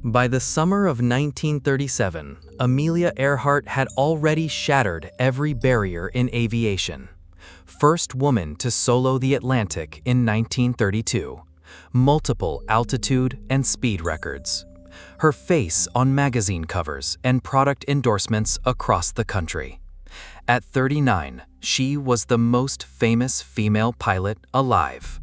By the summer of 1937, Amelia Earhart had already shattered every barrier in aviation. First woman to solo the Atlantic in 1932, multiple altitude and speed records. Her face on magazine covers and product endorsements across the country. At 39, she was the most famous female pilot alive.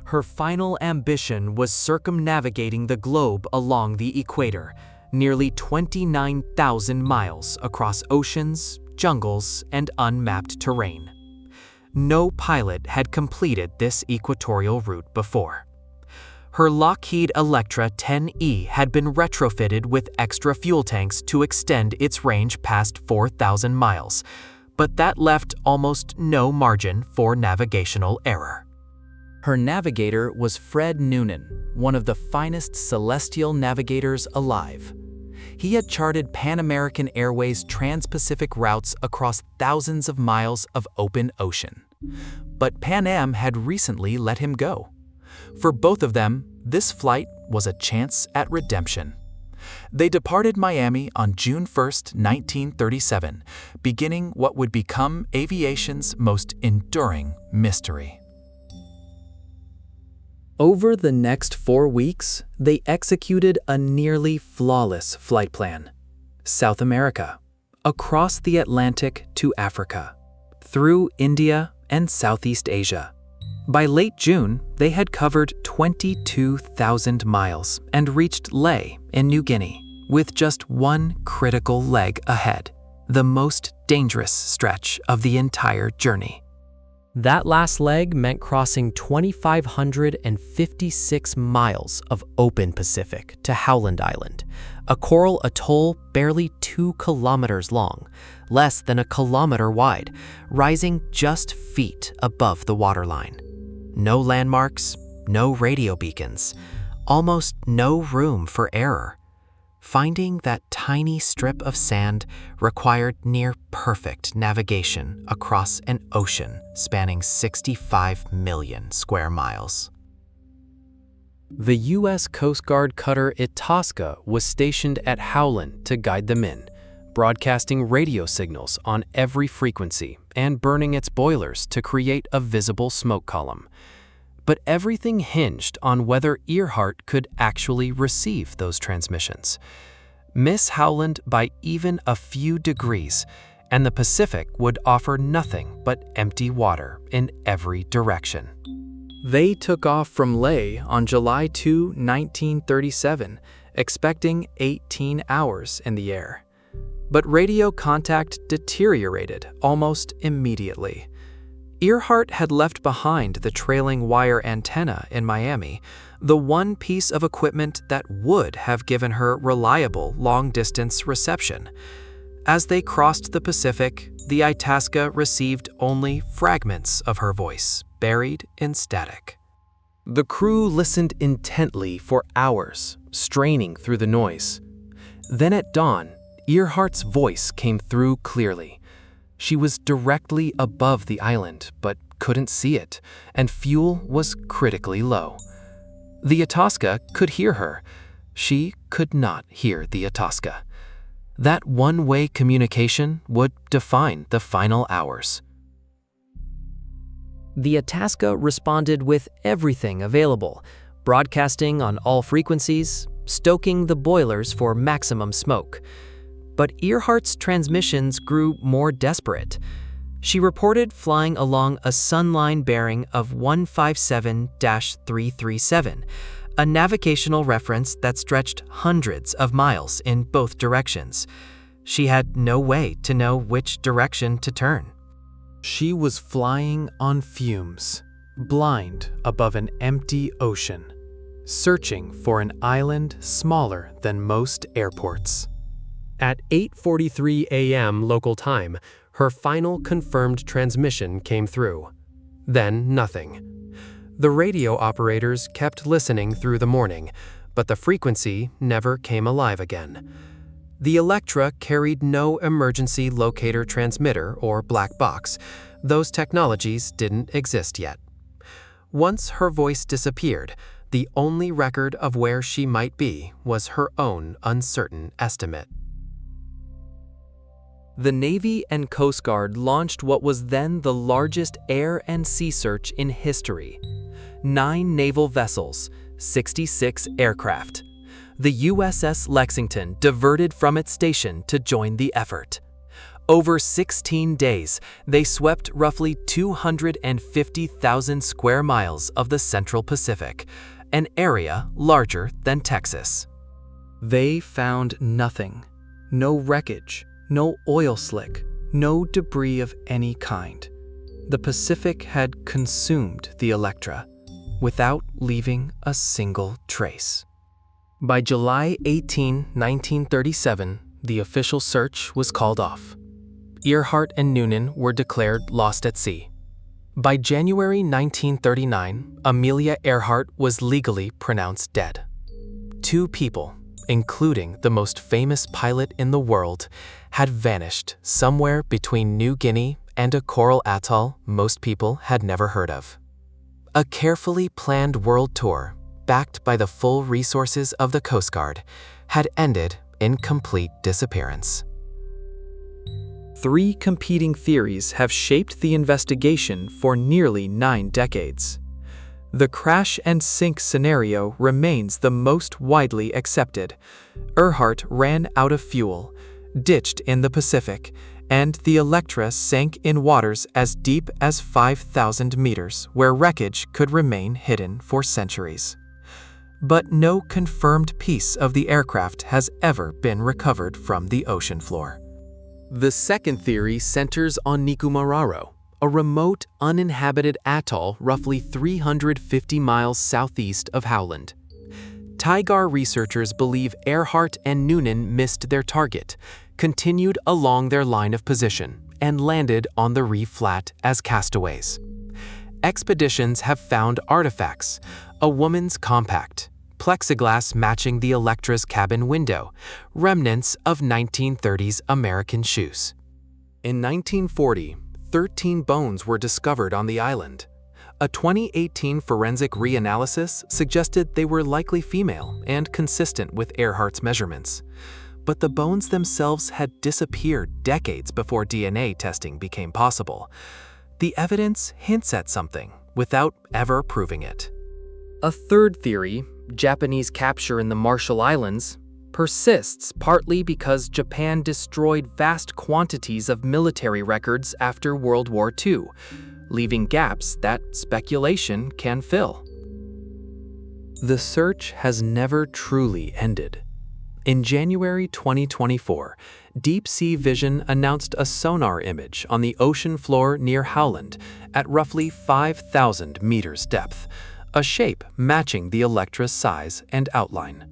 Her final ambition was circumnavigating the globe along the equator, nearly 29,000 miles across oceans, jungles, and unmapped terrain. No pilot had completed this equatorial route before. Her Lockheed Electra 10E had been retrofitted with extra fuel tanks to extend its range past 4,000 miles, but that left almost no margin for navigational error. Her navigator was Fred Noonan, one of the finest celestial navigators alive. He had charted Pan American Airways trans-Pacific routes across thousands of miles of open ocean. But Pan Am had recently let him go. For both of them, this flight was a chance at redemption. They departed Miami on June 1, 1937, beginning what would become aviation's most enduring mystery. Over the next 4 weeks, they executed a nearly flawless flight plan. South America, across the Atlantic to Africa, through India and Southeast Asia. By late June, they had covered 22,000 miles and reached Lae in New Guinea, with just one critical leg ahead, the most dangerous stretch of the entire journey. That last leg meant crossing 2,556 miles of open Pacific to Howland Island, a coral atoll barely 2 kilometers long, less than a kilometer wide, rising just feet above the waterline. No landmarks, no radio beacons, almost no room for error. Finding that tiny strip of sand required near-perfect navigation across an ocean spanning 65 million square miles. The U.S. Coast Guard cutter Itasca was stationed at Howland to guide them in, broadcasting radio signals on every frequency and burning its boilers to create a visible smoke column. But everything hinged on whether Earhart could actually receive those transmissions. Miss Howland by even a few degrees, and the Pacific would offer nothing but empty water in every direction. They took off from Lae on July 2, 1937, expecting 18 hours in the air. But radio contact deteriorated almost immediately. Earhart had left behind the trailing wire antenna in Miami, the one piece of equipment that would have given her reliable long-distance reception. As they crossed the Pacific, the Itasca received only fragments of her voice, buried in static. The crew listened intently for hours, straining through the noise. Then at dawn, Earhart's voice came through clearly. She was directly above the island, but couldn't see it, and fuel was critically low. The Itasca could hear her. She could not hear the Itasca. That one-way communication would define the final hours. The Itasca responded with everything available, broadcasting on all frequencies, stoking the boilers for maximum smoke. But Earhart's transmissions grew more desperate. She reported flying along a sunline bearing of 157-337, a navigational reference that stretched hundreds of miles in both directions. She had no way to know which direction to turn. She was flying on fumes, blind above an empty ocean, searching for an island smaller than most airports. At 8:43 a.m. local time, her final confirmed transmission came through. Then nothing. The radio operators kept listening through the morning, but the frequency never came alive again. The Electra carried no emergency locator transmitter or black box. Those technologies didn't exist yet. Once her voice disappeared, The only record of where she might be was her own uncertain estimate. The Navy and Coast Guard launched what was then the largest air and sea search in history. 9 naval vessels, 66 aircraft. The USS Lexington diverted from its station to join the effort. Over 16 days, they swept roughly 250,000 square miles of the Central Pacific, an area larger than Texas. They found nothing. No wreckage, no oil slick, no debris of any kind. The Pacific had consumed the Electra, without leaving a single trace. By July 18, 1937, the official search was called off. Earhart and Noonan were declared lost at sea. By January 1939, Amelia Earhart was legally pronounced dead. 2 people, including the most famous pilot in the world, had vanished somewhere between New Guinea and a coral atoll most people had never heard of. A carefully planned world tour, backed by the full resources of the Coast Guard, had ended in complete disappearance. 3 competing theories have shaped the investigation for nearly 9 decades. The crash and sink scenario remains the most widely accepted. Earhart ran out of fuel, ditched in the Pacific, and the Electra sank in waters as deep as 5,000 meters, where wreckage could remain hidden for centuries. But no confirmed piece of the aircraft has ever been recovered from the ocean floor. The second theory centers on Nikumaroro, a remote, uninhabited atoll roughly 350 miles southeast of Howland. Tigar researchers believe Earhart and Noonan missed their target, continued along their line of position, and landed on the reef flat as castaways. Expeditions have found artifacts: a woman's compact, plexiglass matching the Electra's cabin window, remnants of 1930s American shoes. In 1940, 13 bones were discovered on the island. A 2018 forensic reanalysis suggested they were likely female and consistent with Earhart's measurements. But the bones themselves had disappeared decades before DNA testing became possible. The evidence hints at something without ever proving it. A third theory, Japanese capture in the Marshall Islands, persists partly because Japan destroyed vast quantities of military records after World War II, leaving gaps that speculation can fill. The search has never truly ended. In January 2024, Deep Sea Vision announced a sonar image on the ocean floor near Howland at roughly 5,000 meters depth, a shape matching the Electra's size and outline.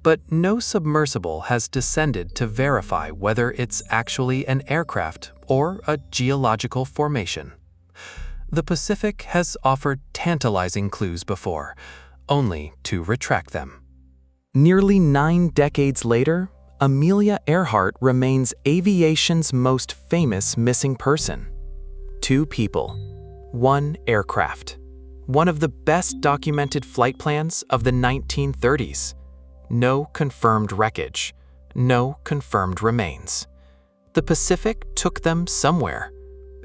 But no submersible has descended to verify whether it's actually an aircraft or a geological formation. The Pacific has offered tantalizing clues before, only to retract them. Nearly 9 decades later, Amelia Earhart remains aviation's most famous missing person. 2 people, 1 aircraft, one of the best documented flight plans of the 1930s. No confirmed wreckage, no confirmed remains. The Pacific took them somewhere.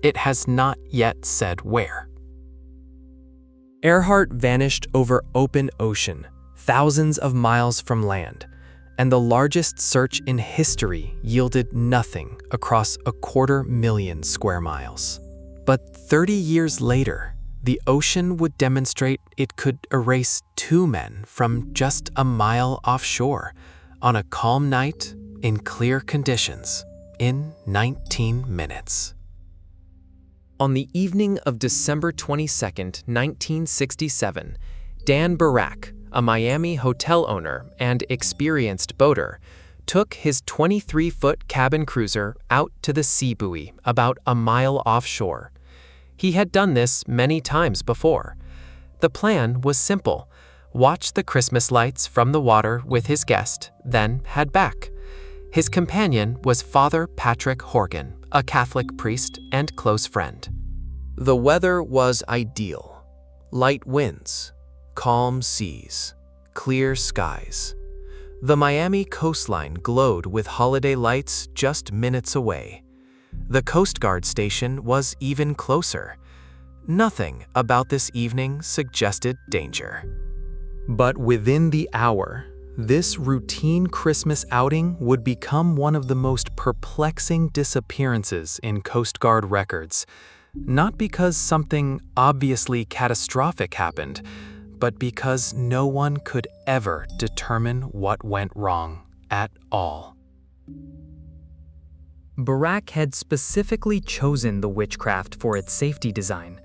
It has not yet said where. Earhart vanished over open ocean, thousands of miles from land, and the largest search in history yielded nothing across 250,000 square miles. But 30 years later, the ocean would demonstrate it could erase 2 men from just a mile offshore on a calm night in clear conditions in 19 minutes. On the evening of December 22, 1967, Dan Barak, a Miami hotel owner and experienced boater, took his 23-foot cabin cruiser out to the sea buoy about a mile offshore. He had done this many times before. The plan was simple: watch the Christmas lights from the water with his guest, then head back. His companion was Father Patrick Horgan, a Catholic priest and close friend. The weather was ideal. Light winds, Calm seas, clear skies. The Miami coastline glowed with holiday lights just minutes away. The Coast Guard station was even closer. Nothing about this evening suggested danger. But within the hour, this routine Christmas outing would become one of the most perplexing disappearances in Coast Guard records. Not because something obviously catastrophic happened, but because no one could ever determine what went wrong at all. Barak had specifically chosen the Witchcraft for its safety design.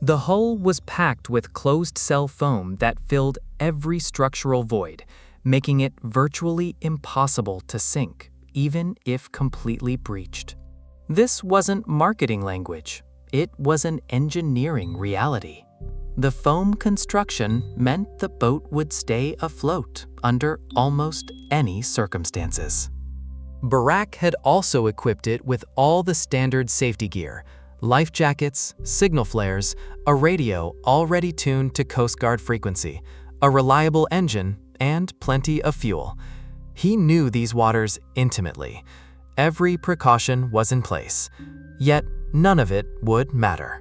The hull was packed with closed-cell foam that filled every structural void, making it virtually impossible to sink, even if completely breached. This wasn't marketing language. It was an engineering reality. The foam construction meant the boat would stay afloat under almost any circumstances. Barak had also equipped it with all the standard safety gear: life jackets, signal flares, a radio already tuned to Coast Guard frequency, a reliable engine, and plenty of fuel. He knew these waters intimately. Every precaution was in place, yet none of it would matter.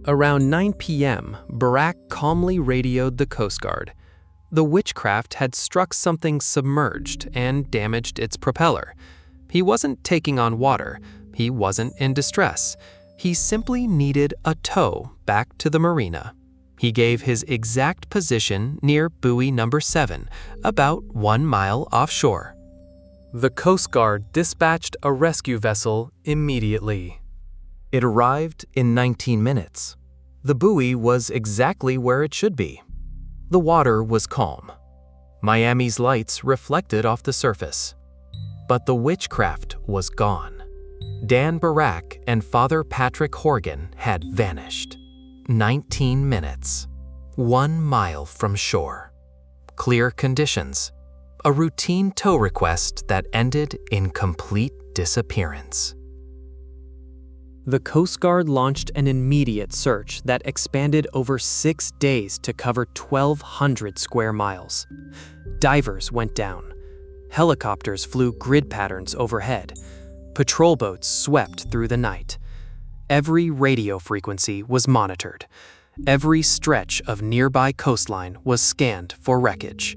Around 9 p.m., Barak calmly radioed the Coast Guard. The Witchcraft had struck something submerged and damaged its propeller. He wasn't taking on water. He wasn't in distress. He simply needed a tow back to the marina. He gave his exact position near buoy number 7, about 1 mile offshore. The Coast Guard dispatched a rescue vessel immediately. It arrived in 19 minutes. The buoy was exactly where it should be. The water was calm. Miami's lights reflected off the surface. But the Witchcraft was gone. Dan Barak and Father Patrick Horgan had vanished. 19 minutes. 1 mile from shore. Clear conditions. A routine tow request that ended in complete disappearance. The Coast Guard launched an immediate search that expanded over 6 days to cover 1,200 square miles. Divers went down. Helicopters flew grid patterns overhead. Patrol boats swept through the night. Every radio frequency was monitored. Every stretch of nearby coastline was scanned for wreckage.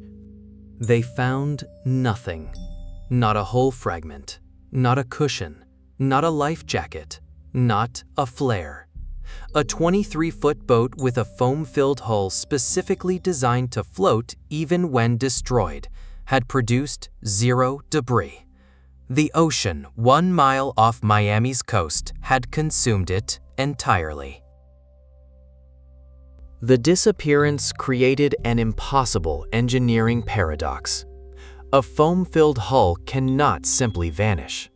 They found nothing. Not a hull fragment, not a cushion, not a life jacket, not a flare. A 23-foot boat with a foam-filled hull specifically designed to float even when destroyed had produced 0 debris. The ocean 1 mile off Miami's coast had consumed it entirely. The disappearance created an impossible engineering paradox. A foam-filled hull cannot simply vanish.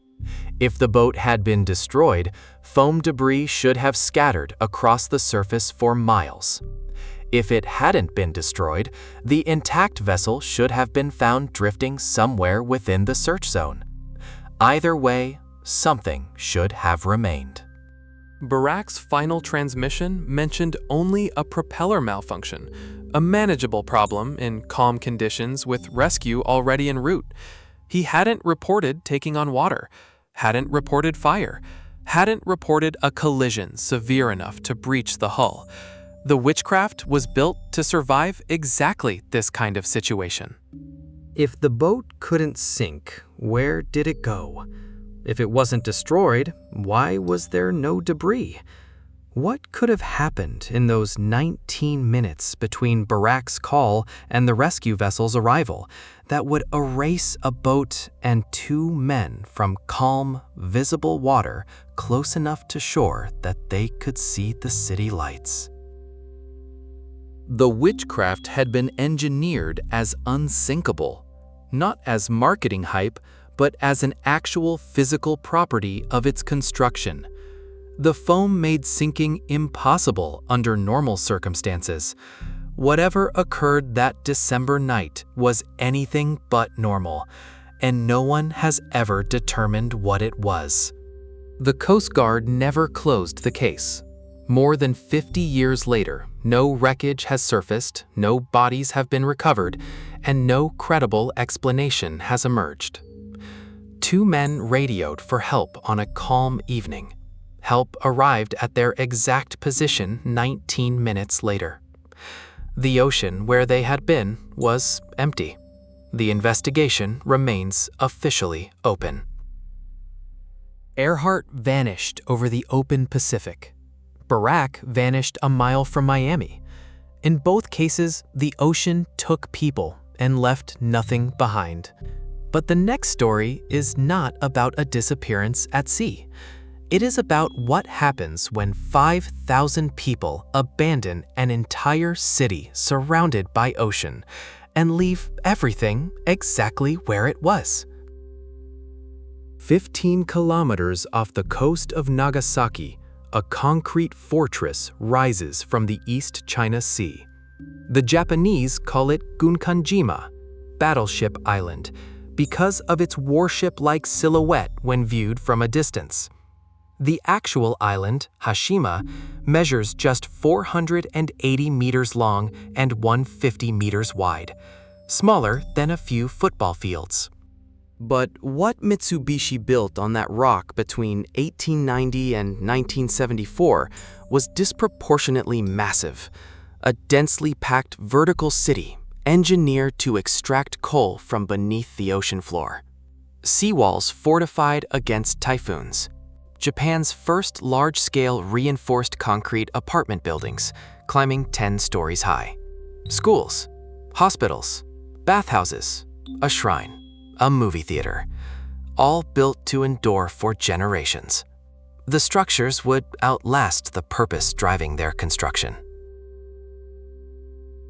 If the boat had been destroyed, foam debris should have scattered across the surface for miles. If it hadn't been destroyed, the intact vessel should have been found drifting somewhere within the search zone. Either way, something should have remained. Barak's final transmission mentioned only a propeller malfunction, a manageable problem in calm conditions with rescue already en route. He hadn't reported taking on water, hadn't reported fire, hadn't reported a collision severe enough to breach the hull. The Witchcraft was built to survive exactly this kind of situation. If the boat couldn't sink, where did it go? If it wasn't destroyed, why was there no debris? What could have happened in those 19 minutes between Barak's call and the rescue vessel's arrival that would erase a boat and 2 men from calm, visible water close enough to shore that they could see the city lights? The Witchcraft had been engineered as unsinkable, not as marketing hype, but as an actual physical property of its construction. The foam made sinking impossible under normal circumstances. Whatever occurred that December night was anything but normal, and no one has ever determined what it was. The Coast Guard never closed the case. More than 50 years later, no wreckage has surfaced, no bodies have been recovered, and no credible explanation has emerged. 2 men radioed for help on a calm evening. Help arrived at their exact position 19 minutes later. The ocean where they had been was empty. The investigation remains officially open. Earhart vanished over the open Pacific. Barak vanished a mile from Miami. In both cases, the ocean took people and left nothing behind. But the next story is not about a disappearance at sea. It is about what happens when 5,000 people abandon an entire city surrounded by ocean and leave everything exactly where it was. 15 kilometers off the coast of Nagasaki, a concrete fortress rises from the East China Sea. The Japanese call it Gunkanjima, Battleship Island, because of its warship-like silhouette when viewed from a distance. The actual island, Hashima, measures just 480 meters long and 150 meters wide, smaller than a few football fields. But what Mitsubishi built on that rock between 1890 and 1974 was disproportionately massive, a densely packed vertical city engineered to extract coal from beneath the ocean floor. Seawalls fortified against typhoons. Japan's first large-scale reinforced concrete apartment buildings, climbing 10 stories high. Schools, hospitals, bathhouses, a shrine, a movie theater, all built to endure for generations. The structures would outlast the purpose driving their construction.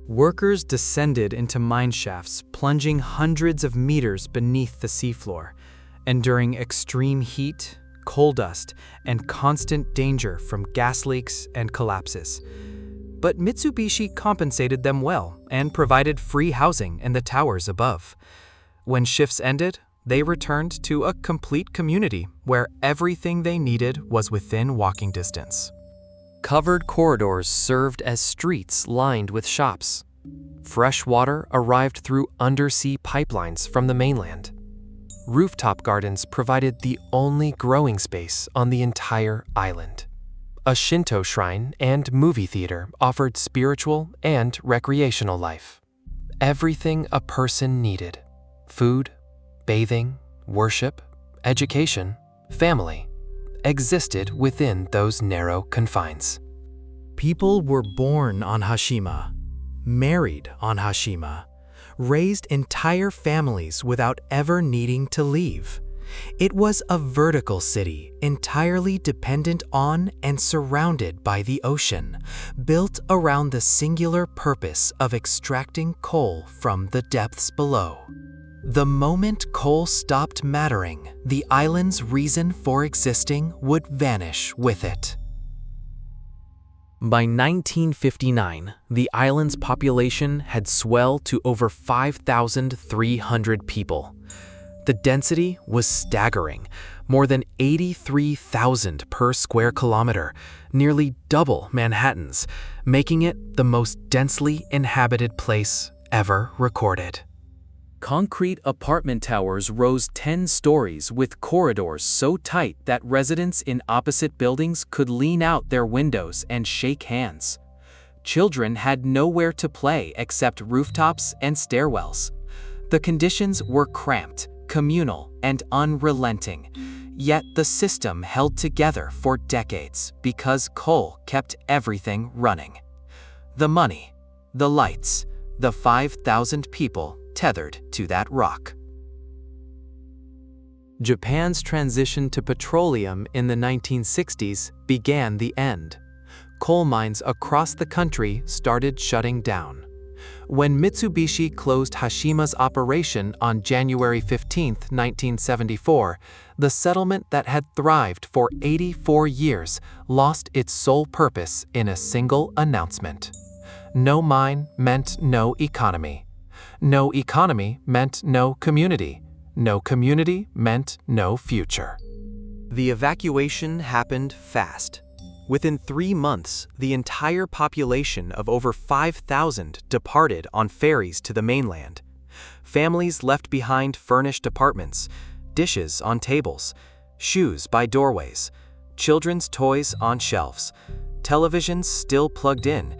Workers descended into mine shafts, plunging hundreds of meters beneath the seafloor, enduring extreme heat, coal dust, and constant danger from gas leaks and collapses. But Mitsubishi compensated them well and provided free housing in the towers above. When shifts ended, they returned to a complete community where everything they needed was within walking distance. Covered corridors served as streets lined with shops. Fresh water arrived through undersea pipelines from the mainland. Rooftop gardens provided the only growing space on the entire island. A Shinto shrine and movie theater offered spiritual and recreational life. Everything a person needed: food, bathing, worship, education, family, existed within those narrow confines. People were born on Hashima, married on Hashima, raised entire families without ever needing to leave. It was a vertical city, entirely dependent on and surrounded by the ocean, built around the singular purpose of extracting coal from the depths below. The moment coal stopped mattering, the island's reason for existing would vanish with it. By 1959, the island's population had swelled to over 5,300 people. The density was staggering, more than 83,000 per square kilometer, nearly double Manhattan's, making it the most densely inhabited place ever recorded. Concrete apartment towers rose 10 stories with corridors so tight that residents in opposite buildings could lean out their windows and shake hands. Children had nowhere to play except rooftops and stairwells. The conditions were cramped, communal, and unrelenting. Yet the system held together for decades because coal kept everything running. The money, the lights, the 5,000 people tethered to that rock. Japan's transition to petroleum in the 1960s began the end. Coal mines across the country started shutting down. When Mitsubishi closed Hashima's operation on January 15, 1974, the settlement that had thrived for 84 years lost its sole purpose in a single announcement. No mine meant no economy. No economy meant no community. No community meant no future. The evacuation happened fast. Within 3 months, the entire population of over 5,000 departed on ferries to the mainland. Families left behind furnished apartments, dishes on tables, shoes by doorways, children's toys on shelves, televisions still plugged in,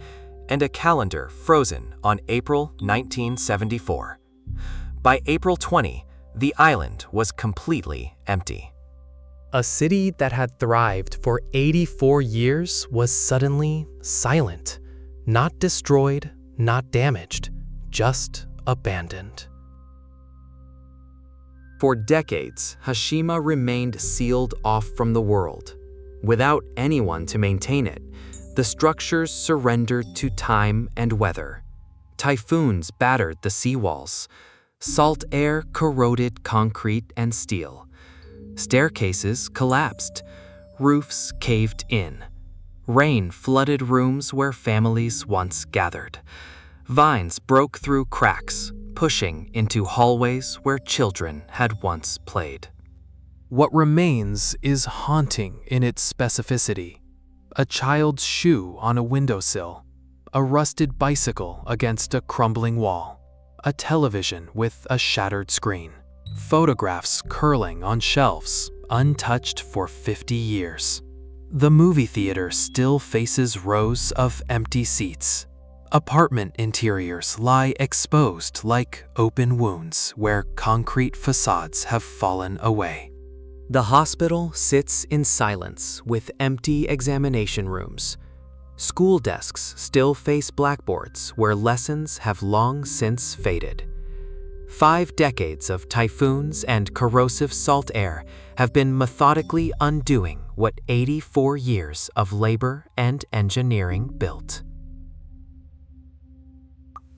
and a calendar frozen on April 1974. By April 20, the island was completely empty. A city that had thrived for 84 years was suddenly silent. Not destroyed, not damaged, just abandoned. For decades, Hashima remained sealed off from the world. Without anyone to maintain it, the structures surrendered to time and weather. Typhoons battered the seawalls. Salt air corroded concrete and steel. Staircases collapsed. Roofs caved in. Rain flooded rooms where families once gathered. Vines broke through cracks, pushing into hallways where children had once played. What remains is haunting in its specificity. A child's shoe on a windowsill, a rusted bicycle against a crumbling wall, a television with a shattered screen, photographs curling on shelves, untouched for 50 years. The movie theater still faces rows of empty seats. Apartment interiors lie exposed like open wounds where concrete facades have fallen away. The hospital sits in silence with empty examination rooms. School desks still face blackboards where lessons have long since faded. 5 decades of typhoons and corrosive salt air have been methodically undoing what 84 years of labor and engineering built.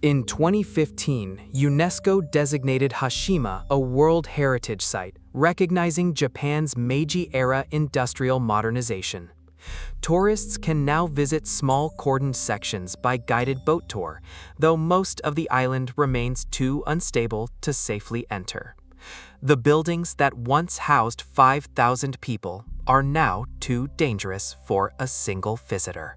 In 2015, UNESCO designated Hashima a World Heritage Site, recognizing Japan's Meiji-era industrial modernization. Tourists can now visit small cordoned sections by guided boat tour, though most of the island remains too unstable to safely enter. The buildings that once housed 5,000 people are now too dangerous for a single visitor.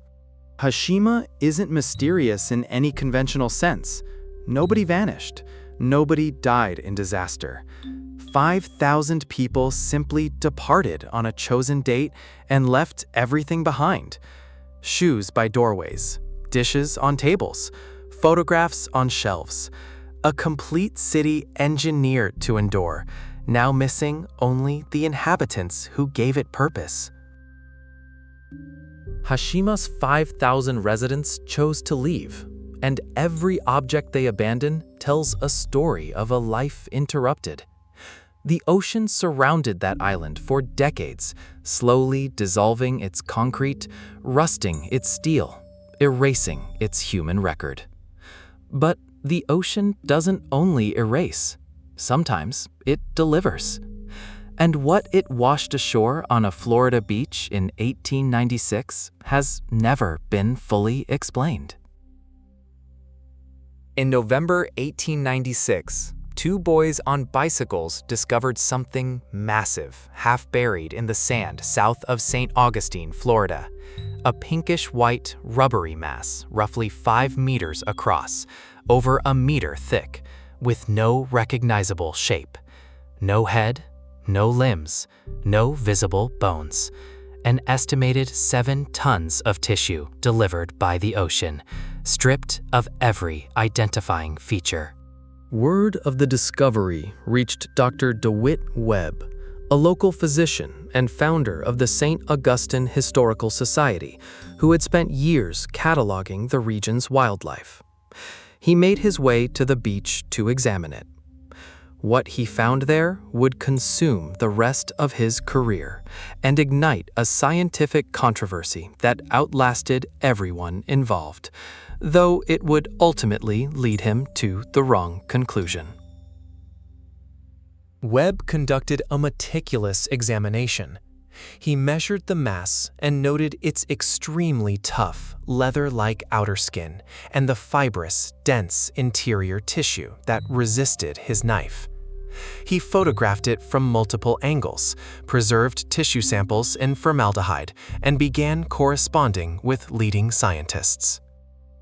Hashima isn't mysterious in any conventional sense. Nobody vanished. Nobody died in disaster. 5,000 people simply departed on a chosen date and left everything behind. Shoes by doorways, dishes on tables, photographs on shelves. A complete city engineered to endure, now missing only the inhabitants who gave it purpose. Hashima's 5,000 residents chose to leave, and every object they abandoned tells a story of a life interrupted. The ocean surrounded that island for decades, slowly dissolving its concrete, rusting its steel, erasing its human record. But the ocean doesn't only erase. Sometimes it delivers. And what it washed ashore on a Florida beach in 1896 has never been fully explained. In November 1896, 2 boys on bicycles discovered something massive, half buried in the sand south of St. Augustine, Florida. A pinkish-white, rubbery mass, roughly 5 meters across, over a meter thick, with no recognizable shape. No head, no limbs, no visible bones. An estimated 7 tons of tissue delivered by the ocean, stripped of every identifying feature. Word of the discovery reached Dr. DeWitt Webb, a local physician and founder of the St. Augustine Historical Society, who had spent years cataloging the region's wildlife. He made his way to the beach to examine it. What he found there would consume the rest of his career and ignite a scientific controversy that outlasted everyone involved, though it would ultimately lead him to the wrong conclusion. Webb conducted a meticulous examination. He measured the mass and noted its extremely tough, leather-like outer skin and the fibrous, dense interior tissue that resisted his knife. He photographed it from multiple angles, preserved tissue samples in formaldehyde, and began corresponding with leading scientists.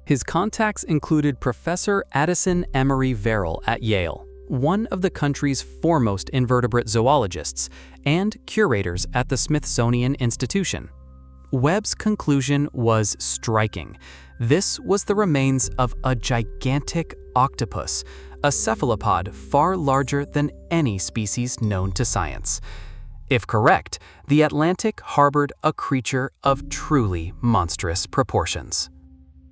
His contacts included Professor Addison Emery Verrill at Yale, one of the country's foremost invertebrate zoologists, and curators at the Smithsonian Institution. Webb's conclusion was striking. This was the remains of a gigantic octopus, a cephalopod far larger than any species known to science. If correct, the Atlantic harbored a creature of truly monstrous proportions.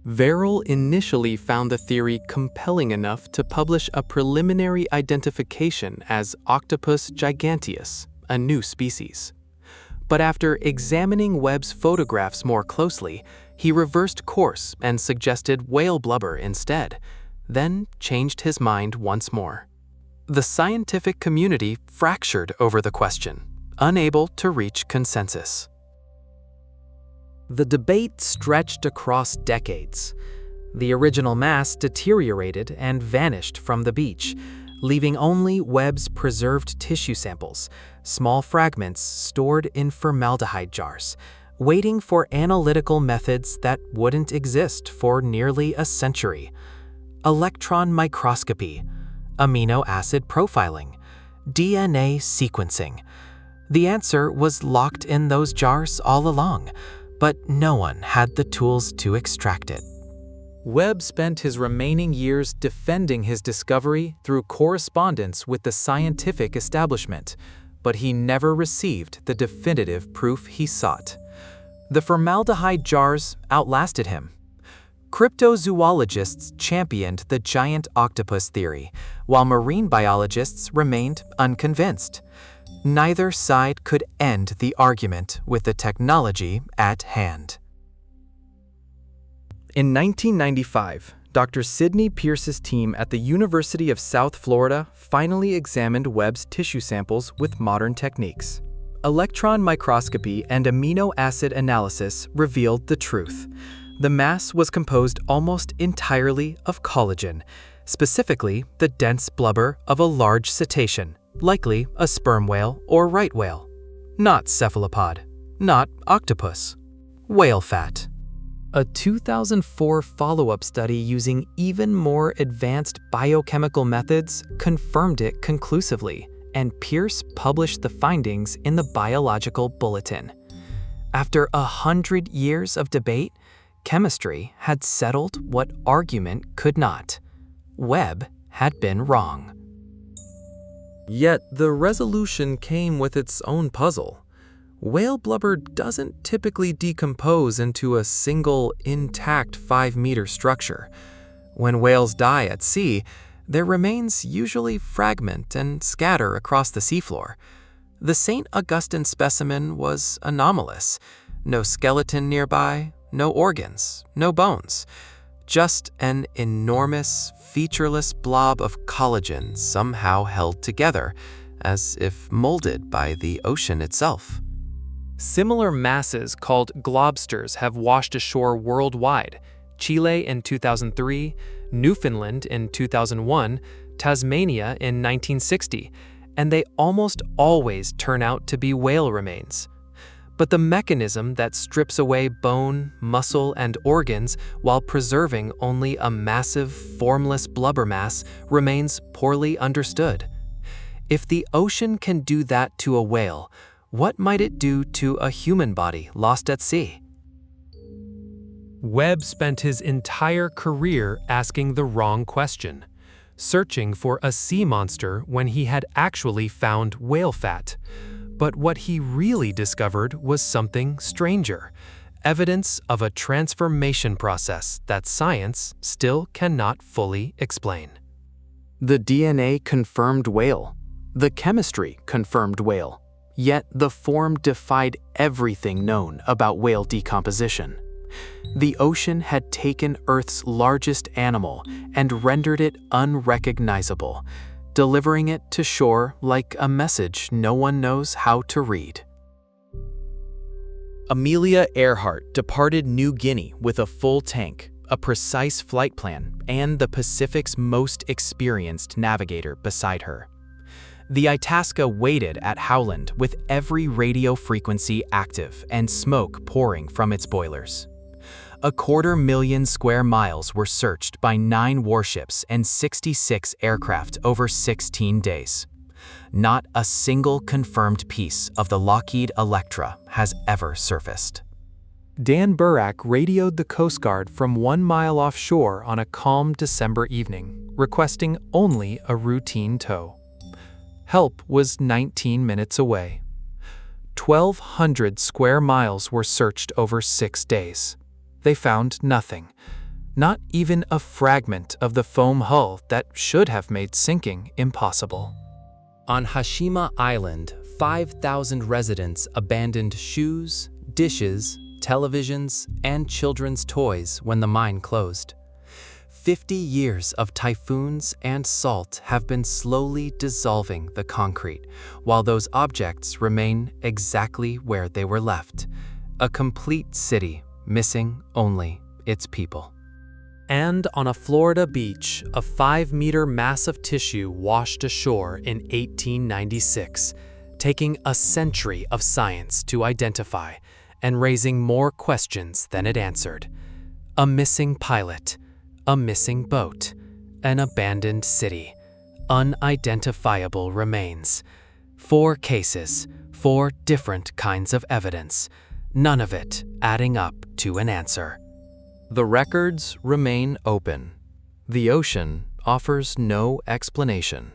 Verrill initially found the theory compelling enough to publish a preliminary identification as Octopus giganteus, a new species. But after examining Webb's photographs more closely, he reversed course and suggested whale blubber instead, then changed his mind once more. The scientific community fractured over the question, unable to reach consensus. The debate stretched across decades. The original mass deteriorated and vanished from the beach, leaving only Webb's preserved tissue samples, small fragments stored in formaldehyde jars, waiting for analytical methods that wouldn't exist for nearly a century. Electron microscopy, amino acid profiling, DNA sequencing. The answer was locked in those jars all along, but no one had the tools to extract it. Webb spent his remaining years defending his discovery through correspondence with the scientific establishment, but he never received the definitive proof he sought. The formaldehyde jars outlasted him. Cryptozoologists championed the giant octopus theory, while marine biologists remained unconvinced. Neither side could end the argument with the technology at hand. In 1995, Dr. Sidney Pierce's team at the University of South Florida finally examined Webb's tissue samples with modern techniques. Electron microscopy and amino acid analysis revealed the truth. The mass was composed almost entirely of collagen, specifically the dense blubber of a large cetacean, likely a sperm whale or right whale. Not cephalopod, not octopus. Whale fat. A 2004 follow-up study using even more advanced biochemical methods confirmed it conclusively, and Pierce published the findings in the Biological Bulletin. After 100 years of debate, chemistry had settled what argument could not. Webb had been wrong. Yet the resolution came with its own puzzle. Whale blubber doesn't typically decompose into a single, intact 5-meter structure. When whales die at sea, their remains usually fragment and scatter across the seafloor. The St. Augustine specimen was anomalous. No skeleton nearby, no organs, no bones. Just an enormous, featureless blob of collagen somehow held together, as if molded by the ocean itself. Similar masses called globsters have washed ashore worldwide: Chile in 2003, Newfoundland in 2001, Tasmania in 1960, and they almost always turn out to be whale remains. But the mechanism that strips away bone, muscle, and organs while preserving only a massive, formless blubber mass remains poorly understood. If the ocean can do that to a whale, what might it do to a human body lost at sea? Webb spent his entire career asking the wrong question, searching for a sea monster when he had actually found whale fat. But what he really discovered was something stranger, evidence of a transformation process that science still cannot fully explain. The DNA confirmed whale. The chemistry confirmed whale. Yet the form defied everything known about whale decomposition. The ocean had taken Earth's largest animal and rendered it unrecognizable, delivering it to shore like a message no one knows how to read. Amelia Earhart departed New Guinea with a full tank, a precise flight plan, and the Pacific's most experienced navigator beside her. The Itasca waited at Howland with every radio frequency active and smoke pouring from its boilers. 250,000 square miles were searched by 9 warships and 66 aircraft over 16 days. Not a single confirmed piece of the Lockheed Electra has ever surfaced. Dan Barak radioed the Coast Guard from 1 mile offshore on a calm December evening, requesting only a routine tow. Help was 19 minutes away. 1,200 square miles were searched over 6 days. They found nothing, not even a fragment of the foam hull that should have made sinking impossible. On Hashima Island, 5,000 residents abandoned shoes, dishes, televisions, and children's toys when the mine closed. 50 years of typhoons and salt have been slowly dissolving the concrete, while those objects remain exactly where they were left. A complete city, missing only its people. And on a Florida beach, a 5-meter mass of tissue washed ashore in 1896, taking a century of science to identify and raising more questions than it answered. A missing pilot, a missing boat, an abandoned city, unidentifiable remains. 4 cases, 4 different kinds of evidence, none of it adding up to an answer. The records remain open. The ocean offers no explanation.